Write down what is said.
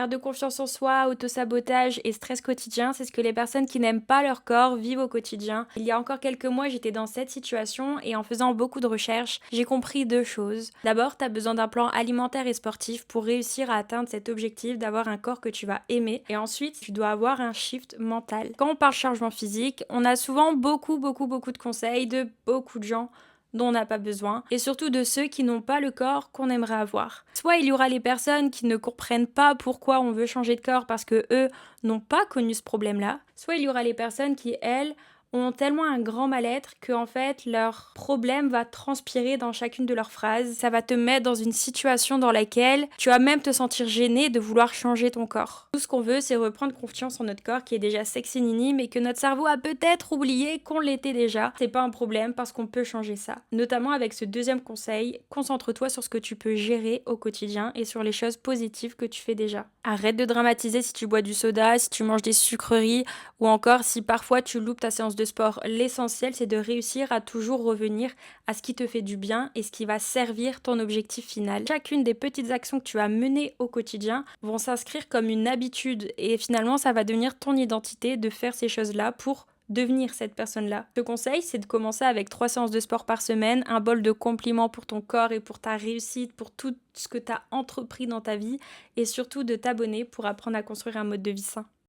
perte de confiance en soi, autosabotage et stress quotidien, c'est ce que les personnes qui n'aiment pas leur corps vivent au quotidien. Il y a encore quelques mois, j'étais dans cette situation et en faisant beaucoup de recherches, j'ai compris deux choses. D'abord, tu as besoin d'un plan alimentaire et sportif pour réussir à atteindre cet objectif d'avoir un corps que tu vas aimer. Et ensuite, tu dois avoir un shift mental. Quand on parle changement physique, on a souvent beaucoup de conseils de beaucoup de gens dont on n'a pas besoin, et surtout de ceux qui n'ont pas le corps qu'on aimerait avoir. Soit il y aura les personnes qui ne comprennent pas pourquoi on veut changer de corps parce que eux n'ont pas connu ce problème-là, soit il y aura les personnes qui, elles, ont tellement un grand mal-être que en fait leur problème va transpirer dans chacune de leurs phrases. Ça va te mettre dans une situation dans laquelle tu vas même te sentir gêné de vouloir changer ton corps. Tout ce qu'on veut, c'est reprendre confiance en notre corps qui est déjà sexy nini, mais que notre cerveau a peut-être oublié qu'on l'était déjà. C'est pas un problème parce qu'on peut changer ça. Notamment avec ce deuxième conseil, concentre-toi sur ce que tu peux gérer au quotidien et sur les choses positives que tu fais déjà. Arrête de dramatiser si tu bois du soda, si tu manges des sucreries ou encore si parfois tu loupes ta séance de sport. L'essentiel, c'est de réussir à toujours revenir à ce qui te fait du bien et ce qui va servir ton objectif final. Chacune des petites actions que tu as menées au quotidien vont s'inscrire comme une habitude et finalement, ça va devenir ton identité de faire ces choses-là pour devenir cette personne-là. Ce conseil, c'est de commencer avec 3 séances de sport par semaine, un bol de compliments pour ton corps et pour ta réussite, pour tout ce que tu as entrepris dans ta vie et surtout de t'abonner pour apprendre à construire un mode de vie sain.